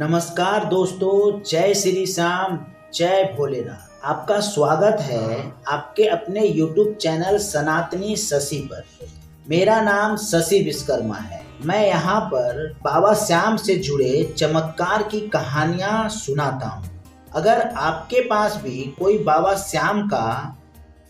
नमस्कार दोस्तों, जय श्री श्याम, जय भोलेनाथ। आपका स्वागत है आपके अपने YouTube चैनल सनातनी शशि पर। मेरा नाम शशि विश्वकर्मा है। मैं यहाँ पर बाबा श्याम से जुड़े चमत्कार की कहानियाँ सुनाता हूँ। अगर आपके पास भी कोई बाबा श्याम का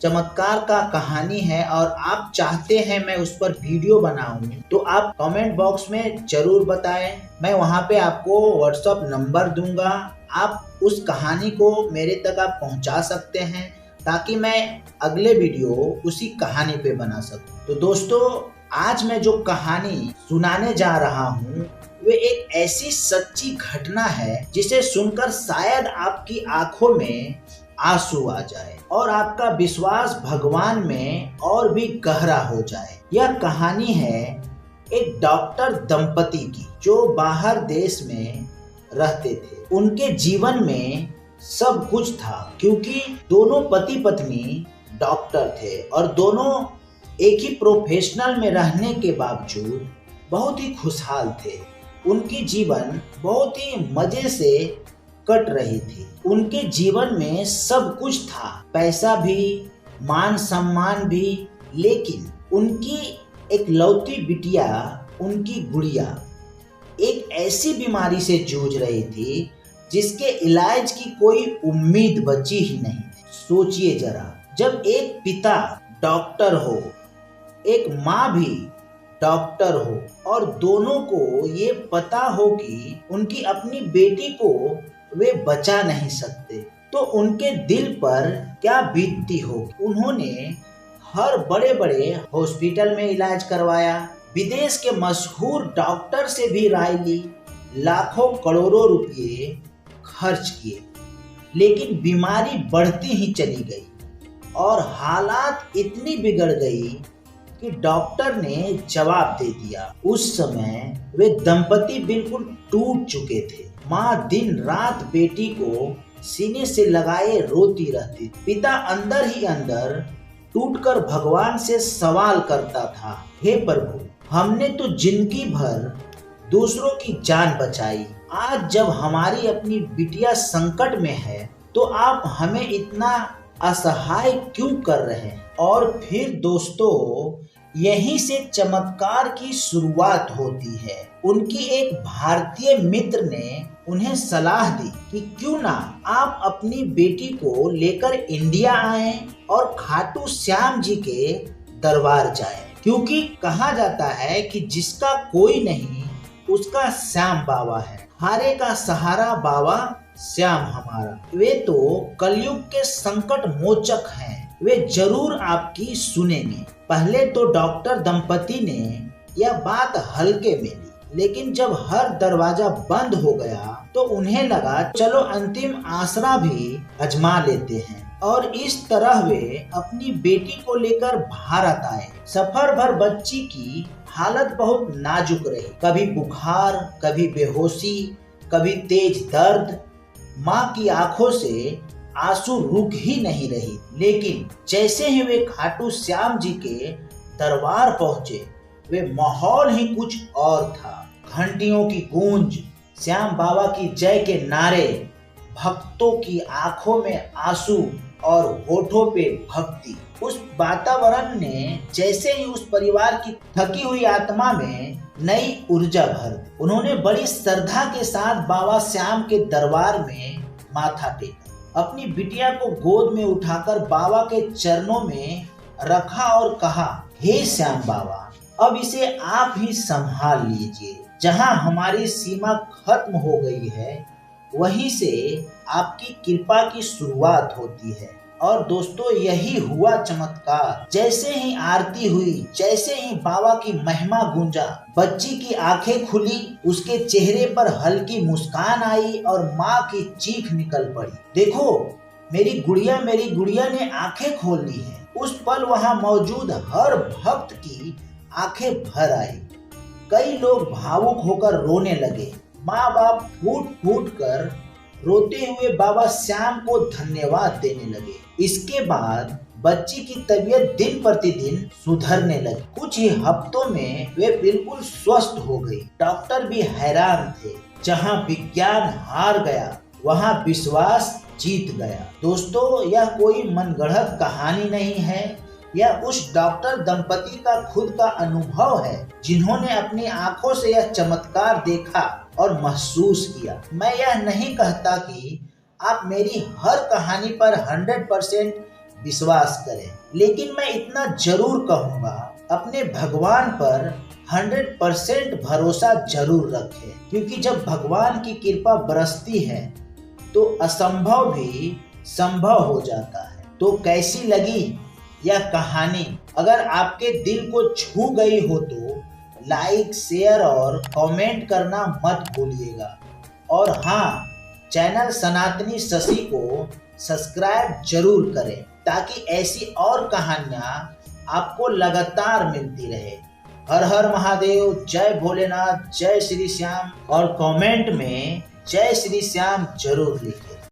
चमत्कार का कहानी है और आप चाहते हैं मैं उस पर वीडियो बनाऊं, तो आप कमेंट बॉक्स में जरूर बताएं। मैं वहां पे आपको व्हाट्सएप नंबर दूंगा। आप उस कहानी को मेरे तक आप पहुंचा सकते हैं ताकि मैं अगले वीडियो उसी कहानी पे बना सकूं। तो दोस्तों, आज मैं जो कहानी सुनाने जा रहा हूँ वे एक ऐसी सच्ची घटना है जिसे सुनकर शायद आपकी आंखों में आंसू आ जाए और आपका विश्वास भगवान में और भी गहरा हो जाए। यह कहानी है एक डॉक्टर दंपति की जो बाहर देश में रहते थे। उनके जीवन में सब कुछ था क्योंकि दोनों पति पत्नी डॉक्टर थे और दोनों एक ही प्रोफेशनल में रहने के बावजूद बहुत ही खुशहाल थे। उनकी जीवन बहुत ही मजे से कट रही थी। उनके जीवन में सब कुछ था, पैसा भी, मान सम्मान भी, लेकिन उनकी एक लौती बिटिया, उनकी गुड़िया एक ऐसी बीमारी से जूझ रही थी जिसके इलाज की कोई उम्मीद बची ही नहीं थी। सोचिए जरा, जब एक पिता डॉक्टर हो, एक माँ भी डॉक्टर हो और दोनों को ये पता हो कि उनकी अपनी बेटी को वे बचा नहीं सकते, तो उनके दिल पर क्या बीतती होगी। उन्होंने हर बड़े बड़े हॉस्पिटल में इलाज करवाया, विदेश के मशहूर डॉक्टर से भी राय ली, लाखों करोड़ों रुपए खर्च किए, लेकिन बीमारी बढ़ती ही चली गई और हालात इतनी बिगड़ गई कि डॉक्टर ने जवाब दे दिया। उस समय वे दंपति बिल्कुल टूट चुके थे। माँ दिन रात बेटी को सीने से लगाए रोती रहती। पिता अंदर ही अंदर टूटकर भगवान से सवाल करता था, हे प्रभु, हमने तो जिंदगी भर दूसरों की जान बचाई, आज जब हमारी अपनी बिटिया संकट में है तो आप हमें इतना असहाय क्यों कर रहे हैं। और फिर दोस्तों, यहीं से चमत्कार की शुरुआत होती है। उनकी एक भारतीय मित्र ने उन्हें सलाह दी कि क्यों ना आप अपनी बेटी को लेकर इंडिया आएं और खाटू श्याम जी के दरबार जाएं, क्योंकि कहा जाता है कि जिसका कोई नहीं उसका श्याम बाबा है, हारे का सहारा बाबा श्याम हमारा। वे तो कलयुग के संकट मोचक हैं, वे जरूर आपकी सुनेंगे। पहले तो डॉक्टर दंपति ने यह बात हल्के में ली, लेकिन जब हर दरवाजा बंद हो गया तो उन्हें लगा चलो अंतिम आसरा भी आजमा लेते हैं। और इस तरह वे अपनी बेटी को लेकर भारत आए। सफर भर बच्ची की हालत बहुत नाजुक रही, कभी बुखार, कभी बेहोशी, कभी तेज दर्द। माँ की आंखों से आंसू रुक ही नहीं रही। लेकिन जैसे ही वे खाटू श्याम जी के दरबार पहुंचे, वे माहौल ही कुछ और था। घंटियों की गूंज, श्याम बाबा की जय के नारे, भक्तों की आंखों में आंसू और होठों पे भक्ति। उस वातावरण ने जैसे ही उस परिवार की थकी हुई आत्मा में नई ऊर्जा भर दी। उन्होंने बड़ी श्रद्धा के साथ बाबा श्याम के दरबार में माथा टेका, अपनी बिटिया को गोद में उठाकर बाबा के चरणों में रखा और कहा, हे श्याम बाबा, अब इसे आप ही संभाल लीजिए। जहां हमारी सीमा खत्म हो गई है वहीं से आपकी कृपा की शुरुआत होती है। और दोस्तों, यही हुआ चमत्कार। जैसे ही आरती हुई, जैसे ही बाबा की महिमा गूंजा, बच्ची की आंखें खुली, उसके चेहरे पर हल्की मुस्कान आई और माँ की चीख निकल पड़ी, देखो मेरी गुड़िया ने आंखें खोल ली है। उस पल वहां मौजूद हर भक्त की आंखें भर आई। कई लोग भावुक होकर रोने लगे। माँ बाप फूट फूट कर रोते हुए बाबा श्याम को धन्यवाद देने लगे। इसके बाद बच्ची की तबीयत दिन प्रतिदिन सुधरने लगी। कुछ ही हफ्तों में वे बिल्कुल स्वस्थ हो गई। डॉक्टर भी हैरान थे। जहां विज्ञान हार गया वहां विश्वास जीत गया। दोस्तों, यह कोई मनगढ़ंत कहानी नहीं है, यह उस डॉक्टर दंपति का खुद का अनुभव है जिन्होंने अपनी आंखों से यह चमत्कार देखा और महसूस किया। मैं यह नहीं कहता कि आप मेरी हर कहानी पर 100% विश्वास करें, लेकिन मैं इतना जरूर कहूँगा, अपने भगवान पर 100% भरोसा जरूर रखें, क्योंकि जब भगवान की कृपा बरसती है तो असंभव भी संभव हो जाता है। तो कैसी लगी यह कहानी? अगर आपके दिल को छू गई हो तो लाइक, शेयर और कमेंट करना मत भूलिएगा। और हाँ, चैनल सनातनी शशि को सब्सक्राइब जरूर करें ताकि ऐसी और कहानियाँ आपको लगातार मिलती रहे। हर हर महादेव, जय भोलेनाथ, जय श्री श्याम, और कमेंट में जय श्री श्याम जरूर लिखें।